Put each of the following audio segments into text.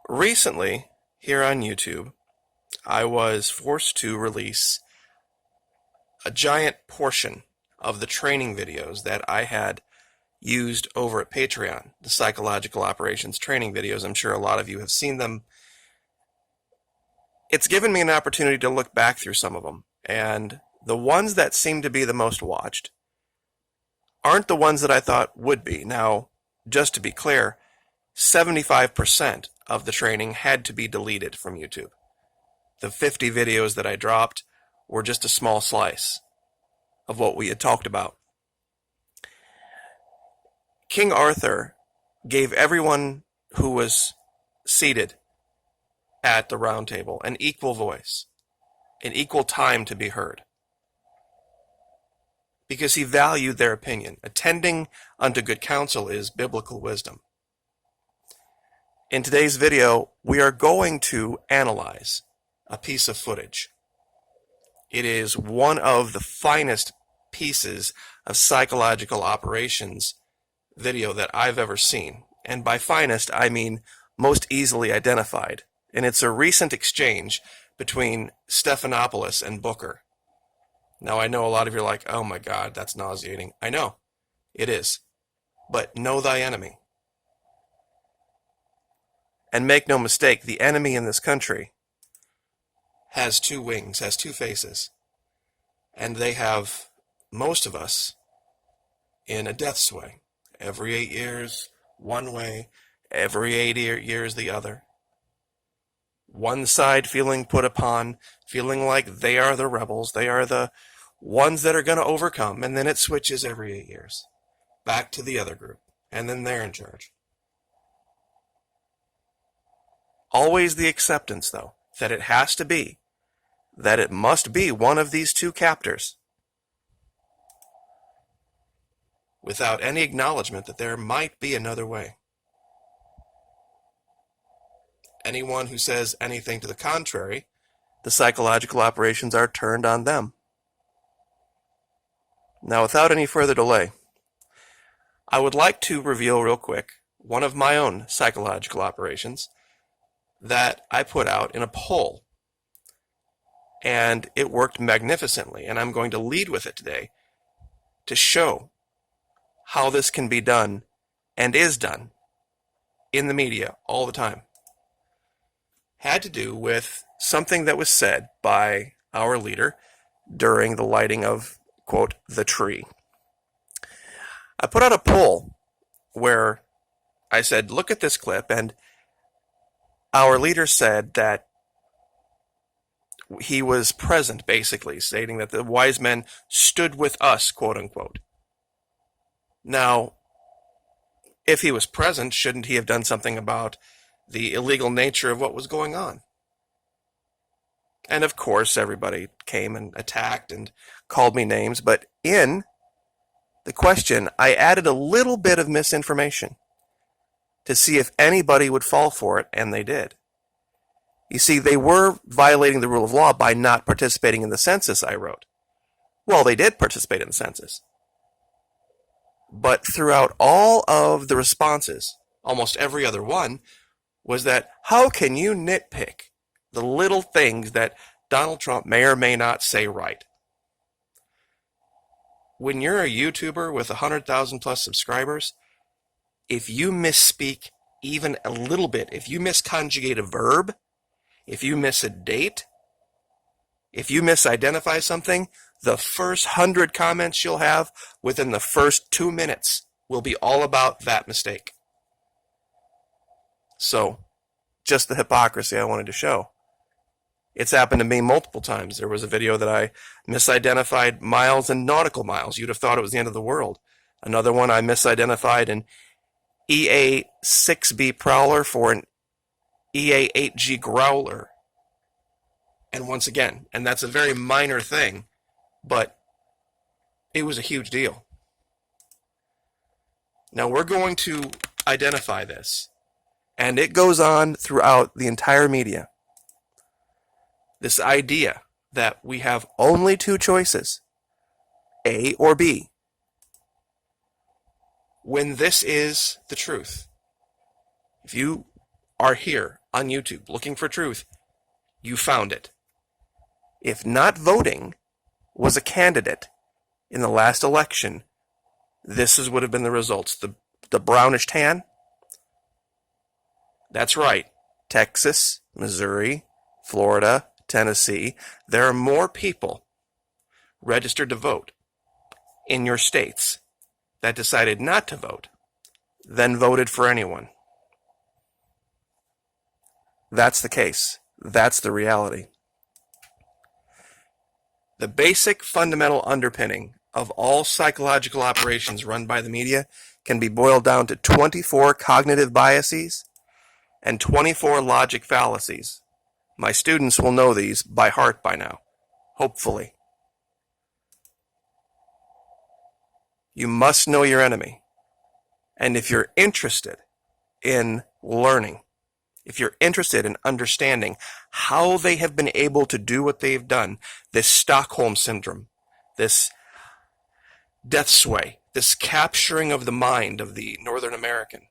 Recently, here on YouTube, I was forced to release a giant portion of the training videos that I had used over at Patreon, the Psychological Operations training videos. I'm sure a lot of you have seen them. It's given me an opportunity to look back through some of them, and the ones that seem to be the most watched aren't the ones that I thought would be. Now, just to be clear, 75% of the training had to be deleted from YouTube. The 50 videos that I dropped were just a small slice of what we had talked about. King Arthur gave everyone who was seated at the round table an equal voice, an equal time to be heard, because he valued their opinion. Attending unto good counsel is biblical wisdom. In today's video, we are going to analyze a piece of footage. It is one of the finest pieces of psychological operations video that I've ever seen. And by finest, I mean most easily identified. And it's a recent exchange between Stephanopoulos and Booker. Now, I know a lot of you are like, oh my God, that's nauseating. I know, it is. But know thy enemy. And make no mistake, the enemy in this country has two wings, has two faces. And they have most of us in a death sway. Every 8 years, one way. Every 8 years, the other. One side feeling put upon, feeling like they are the rebels, they are the ones that are going to overcome, and then it switches every 8 years. Back to the other group, and then they're in charge. Always the acceptance, though, that it has to be, that it must be one of these two captors, without any acknowledgement that there might be another way. Anyone who says anything to the contrary, the psychological operations are turned on them. Now, without any further delay, I would like to reveal real quick one of my own psychological operations that I put out in a poll. And it worked magnificently, and I'm going to lead with it today to show how this can be done and is done in the media all the time. Had to do with something that was said by our leader during the lighting of, quote, the tree. I put out a poll where I said, look at this clip, and our leader said that he was present, basically, stating that the wise men stood with us, quote unquote. Now, if he was present, shouldn't he have done something about the illegal nature of what was going on? And of course, everybody came and attacked and called me names, but in the question, I added a little bit of misinformation to see if anybody would fall for it, and they did. You see, they were violating the rule of law by not participating in the census, I wrote. Well, they did participate in the census. But throughout all of the responses, almost every other one, was that how can you nitpick the little things that Donald Trump may or may not say right? When you're a YouTuber with 100,000 plus subscribers, if you misspeak even a little bit, if you misconjugate a verb, if you miss a date, if you misidentify something, the first 100 comments you'll have within the first 2 minutes will be all about that mistake. So, just the hypocrisy I wanted to show. It's happened to me multiple times. There was a video that I misidentified miles and nautical miles. You'd have thought it was the end of the world. Another one I misidentified an EA6B Prowler for an EA8G Growler. And once again, and that's a very minor thing, but it was a huge deal. Now we're going to identify this, and it goes on throughout the entire media. This idea that we have only two choices, A or B, when this is the truth. If you are here on YouTube looking for truth, you found it. If not voting was a candidate in the last election, this would have been the results. The brownish tan? That's right. Texas, Missouri, Florida, Tennessee. There are more people registered to vote in your states that decided not to vote than voted for anyone. That's the case. That's the reality. The basic fundamental underpinning of all psychological operations run by the media can be boiled down to 24 cognitive biases and 24 logic fallacies. My students will know these by heart by now, hopefully. You must know your enemy. And if you're interested in learning, if you're interested in understanding how they have been able to do what they've done, this Stockholm Syndrome, this death sway, this capturing of the mind of the Northern American,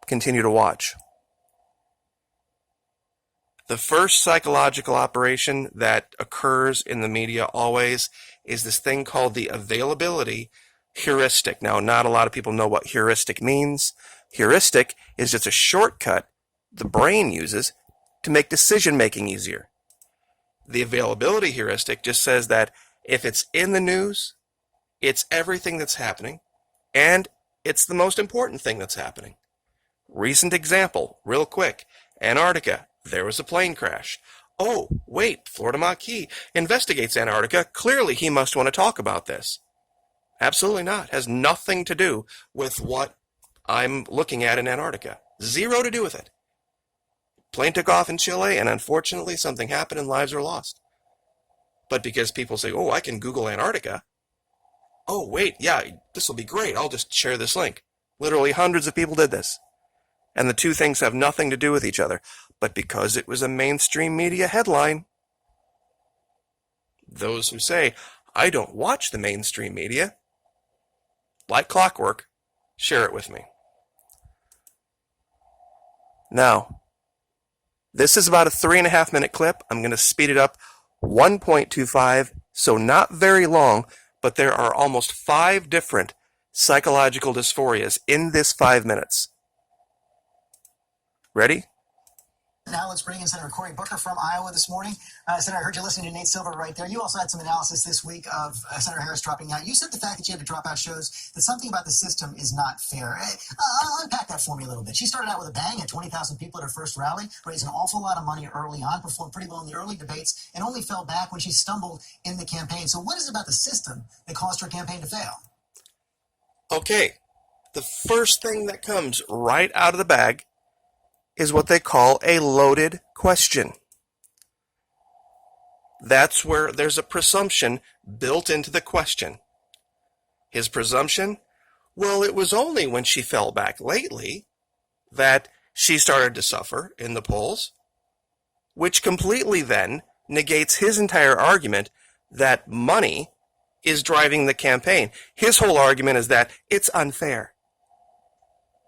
continue to watch. The first psychological operation that occurs in the media always is this thing called the availability heuristic. Now, not a lot of people know what heuristic means. Heuristic is just a shortcut the brain uses to make decision-making easier. The availability heuristic just says that if it's in the news, it's everything that's happening, and it's the most important thing that's happening. Recent example, real quick, Antarctica, there was a plane crash. Oh, wait, Florida Maquis investigates Antarctica. Clearly he must want to talk about this. Absolutely not. Has nothing to do with what I'm looking at in Antarctica. Zero to do with it. Plane took off in Chile, and unfortunately something happened and lives are lost. But because people say, oh, I can Google Antarctica. Oh, wait, yeah, this will be great. I'll just share this link. Literally hundreds of people did this. And the two things have nothing to do with each other. But because it was a mainstream media headline, those who say, I don't watch the mainstream media, like clockwork, share it with me. Now, this is about a 3.5-minute clip. I'm going to speed it up 1.25, so not very long, but there are almost 5 different psychological dysphorias in this 5 minutes. Ready? Now let's bring in Senator Cory Booker from Iowa this morning. Senator, I heard you listening to Nate Silver right there. You also had some analysis this week of Senator Harris dropping out. You said the fact that she had to drop out shows that something about the system is not fair. Unpack that for me a little bit. She started out with a bang at 20,000 people at her first rally, raised an awful lot of money early on, performed pretty well in the early debates, and only fell back when she stumbled in the campaign. So what is it about the system that caused her campaign to fail? Okay, the first thing that comes right out of the bag is what they call a loaded question. That's where there's a presumption built into the question. His presumption? Well, it was only when she fell back lately that she started to suffer in the polls, which completely then negates his entire argument that money is driving the campaign. His whole argument is that it's unfair,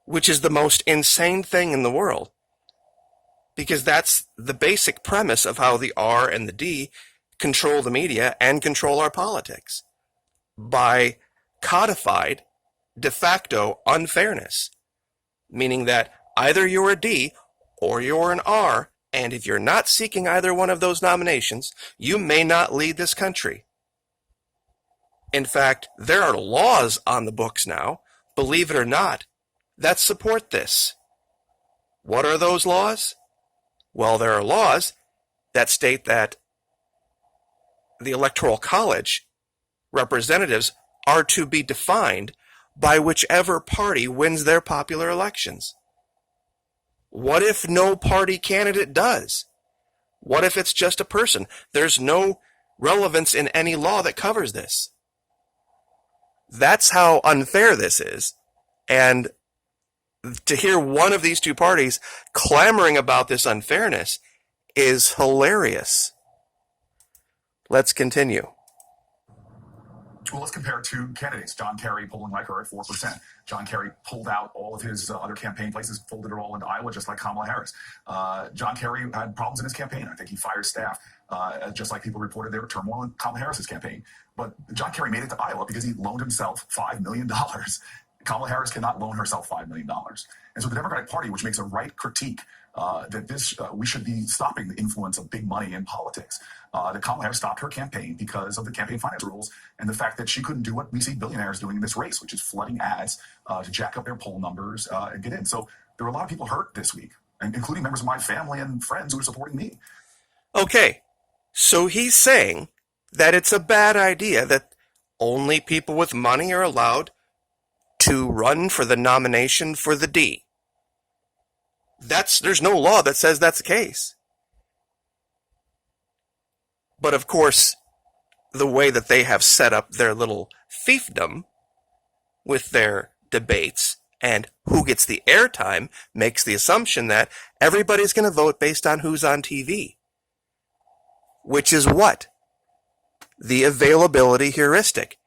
which is the most insane thing in the world. Because that's the basic premise of how the R and the D control the media and control our politics. By codified, de facto unfairness. Meaning that either you're a D or you're an R, and if you're not seeking either one of those nominations, you may not lead this country. In fact, there are laws on the books now, believe it or not, that support this. What are those laws? Well, there are laws that state that the Electoral College representatives are to be defined by whichever party wins their popular elections. What if no party candidate does? What if it's just a person? There's no relevance in any law that covers this. That's how unfair this is. And to hear one of these two parties clamoring about this unfairness is hilarious. Let's continue. Well, let's compare two candidates. John Kerry polling like her at 4%. John Kerry pulled out all of his other campaign places, folded it all into Iowa, just like Kamala Harris. John Kerry had problems in his campaign. I think he fired staff, just like people reported there were turmoil in Kamala Harris's campaign. But John Kerry made it to Iowa because he loaned himself $5 million. Kamala Harris cannot loan herself $5 million. And so the Democratic Party, which makes a right critique that we should be stopping the influence of big money in politics, that Kamala Harris stopped her campaign because of the campaign finance rules and the fact that she couldn't do what we see billionaires doing in this race, which is flooding ads to jack up their poll numbers and get in. So there were a lot of people hurt this week, including members of my family and friends who are supporting me. Okay, so he's saying that it's a bad idea that only people with money are allowed to run for the nomination for the D. There's no law that says that's the case. But of course, the way that they have set up their little fiefdom with their debates and who gets the airtime makes the assumption that everybody's going to vote based on who's on TV. Which is what? The availability heuristic.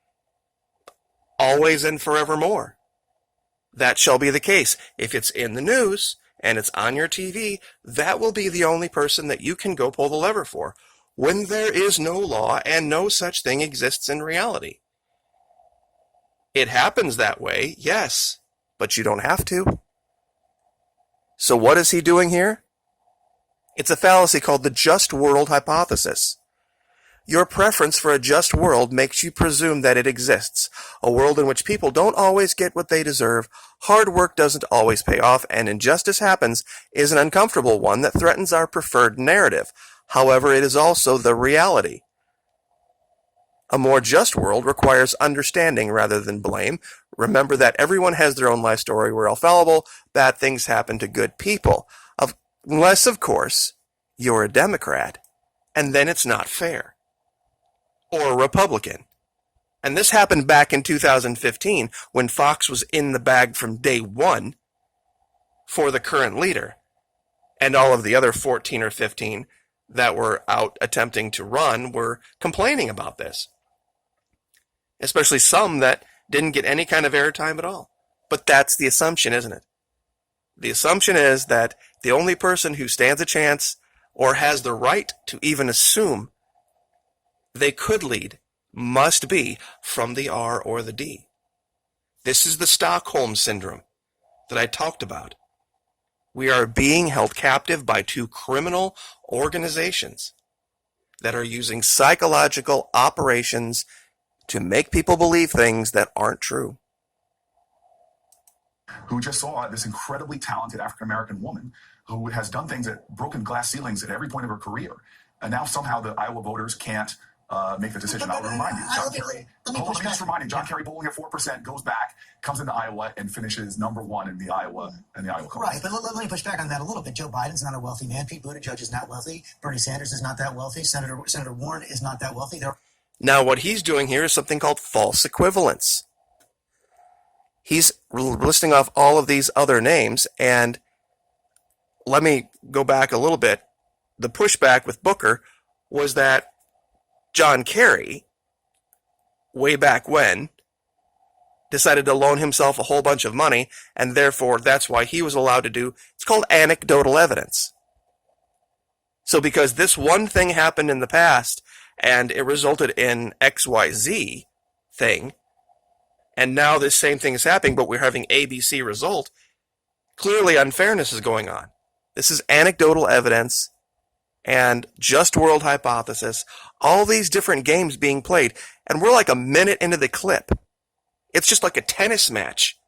Always and forevermore. That shall be the case. If it's in the news and it's on your TV, that will be the only person that you can go pull the lever for, when there is no law and no such thing exists in reality. It happens that way, yes, but you don't have to. So what is he doing here? It's a fallacy called the just world hypothesis. Your preference for a just world makes you presume that it exists, a world in which people don't always get what they deserve, hard work doesn't always pay off, and injustice happens is an uncomfortable one that threatens our preferred narrative. However, it is also the reality. A more just world requires understanding rather than blame. Remember that everyone has their own life story. We're all fallible. Bad things happen to good people. Unless, of course, you're a Democrat, and then it's not fair. Or a Republican. And this happened back in 2015 when Fox was in the bag from day one for the current leader. And all of the other 14 or 15 that were out attempting to run were complaining about this. Especially some that didn't get any kind of airtime at all. But that's the assumption, isn't it? The assumption is that the only person who stands a chance or has the right to even assume they could lead must be from the R or the D. This is the Stockholm Syndrome that I talked about. We are being held captive by two criminal organizations that are using psychological operations to make people believe things that aren't true. Who just saw this incredibly talented African-American woman who has done things at broken glass ceilings at every point of her career. And now somehow the Iowa voters can't make the decision. I'll remind you, John Kerry polling at 4%, goes back, comes into Iowa, and finishes number one in the Iowa caucus. Right, but let me push back on that a little bit. Joe Biden's not a wealthy man. Pete Buttigieg is not wealthy. Bernie Sanders is not that wealthy. Senator Warren is not that wealthy. Now, what he's doing here is something called false equivalence. He's listing off all of these other names, and let me go back a little bit. The pushback with Booker was that John Kerry, way back when, decided to loan himself a whole bunch of money, and therefore that's why he was allowed to do, it's called anecdotal evidence. So because this one thing happened in the past, and it resulted in XYZ thing, and now this same thing is happening, but we're having ABC result, clearly unfairness is going on. This is anecdotal evidence and just world hypothesis, all these different games being played, and we're like a minute into the clip. It's just like a tennis match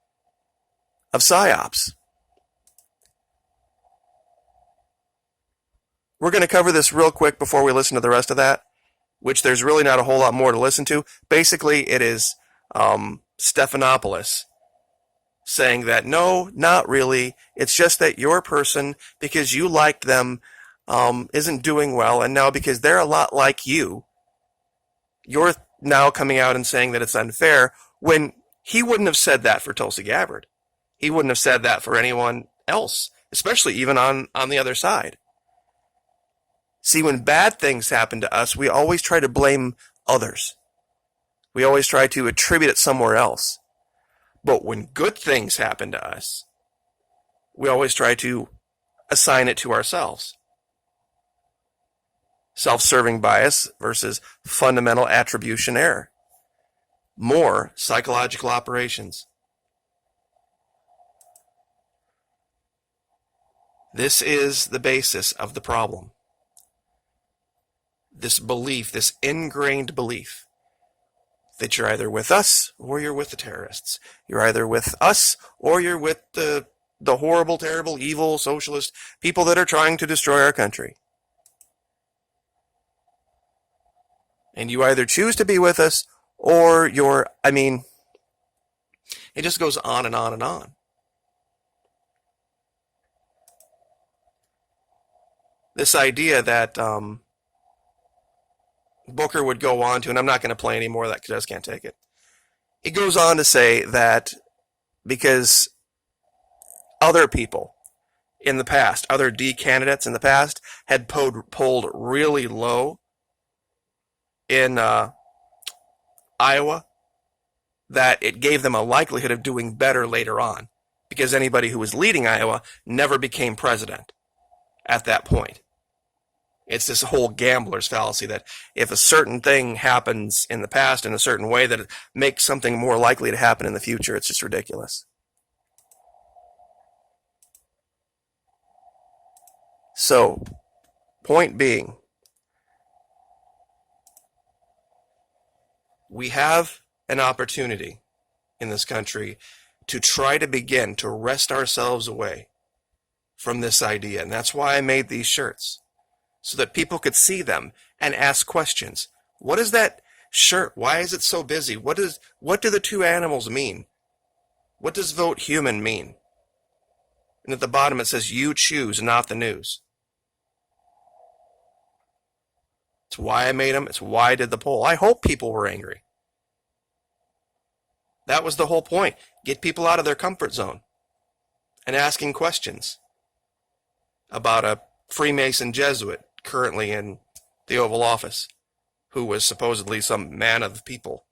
of psyops. We're going to cover this real quick before we listen to the rest of that, which there's really not a whole lot more to listen to. Basically, it is Stephanopoulos saying that, no, not really. It's just that your person, because you liked them, isn't doing well, and now because they're a lot like you, you're now coming out and saying that it's unfair, when he wouldn't have said that for Tulsi Gabbard. He wouldn't have said that for anyone else, especially even on the other side. See, when bad things happen to us, we always try to blame others. We always try to attribute it somewhere else. But when good things happen to us, we always try to assign it to ourselves. Self-serving bias versus fundamental attribution error. More psychological operations. This is the basis of the problem. This belief, this ingrained belief, that you're either with us or you're with the terrorists. You're either with us or you're with the horrible, terrible, evil, socialist people that are trying to destroy our country. And you either choose to be with us or it just goes on and on and on. This idea that Booker would go on to, and I'm not going to play any more of that because I just can't take it. He goes on to say that because other people in the past, other D candidates in the past, had polled really low in Iowa, that it gave them a likelihood of doing better later on, because anybody who was leading Iowa never became president at that point. It's this whole gambler's fallacy that if a certain thing happens in the past in a certain way, that it makes something more likely to happen in the future. It's just ridiculous. So, point being, we have an opportunity in this country to try to begin to wrest ourselves away from this idea. And that's why I made these shirts, so that people could see them and ask questions. What is that shirt? Why is it so busy? What do the two animals mean? What does vote human mean? And at the bottom it says, you choose, not the news. It's why I made them. It's why I did the poll. I hope people were angry. That was the whole point. Get people out of their comfort zone and asking questions about a Freemason Jesuit currently in the Oval Office who was supposedly some man of the people.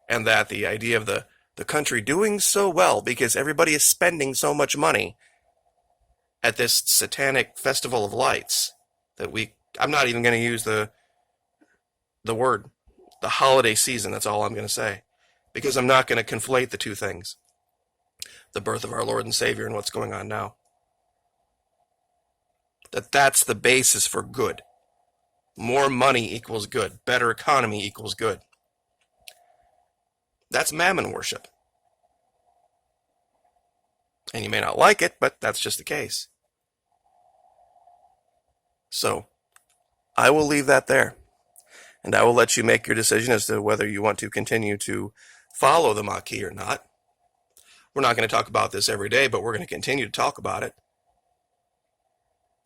And that the idea of the country doing so well because everybody is spending so much money at this satanic festival of lights that I'm not even going to use the word, the holiday season. That's all I'm going to say, because I'm not going to conflate the two things, the birth of our Lord and Savior and what's going on now. That's the basis for good. More money equals good. Better economy equals good. That's mammon worship. And you may not like it, but that's just the case. So, I will leave that there. And I will let you make your decision as to whether you want to continue to follow the Maquis or not. We're not going to talk about this every day, but we're going to continue to talk about it.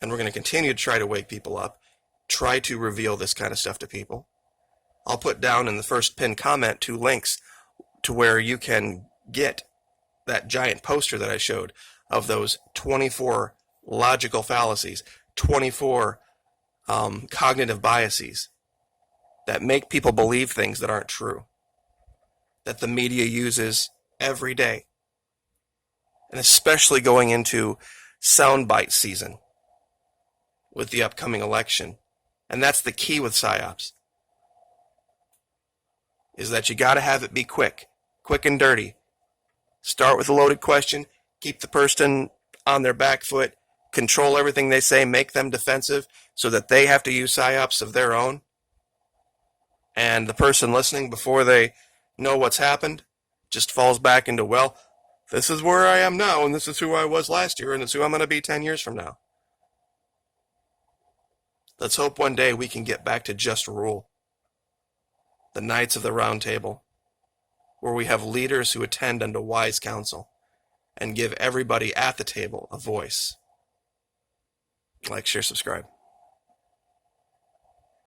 And we're going to continue to try to wake people up, try to reveal this kind of stuff to people. I'll put down in the first pinned comment 2 links to where you can get that giant poster that I showed of those 24 logical fallacies, 24 cognitive biases that make people believe things that aren't true, that the media uses every day, and especially going into soundbite season with the upcoming election. And that's the key with PSYOPs, is that you got to have it be quick and dirty. Start with a loaded question, keep the person on their back foot, control everything they say, make them defensive so that they have to use PSYOPs of their own. And the person listening, before they know what's happened, just falls back into, well, this is where I am now, and this is who I was last year, and it's who I'm going to be 10 years from now. Let's hope one day we can get back to just rule. The Knights of the Round Table, where we have leaders who attend unto wise counsel and give everybody at the table a voice. Like, share, subscribe.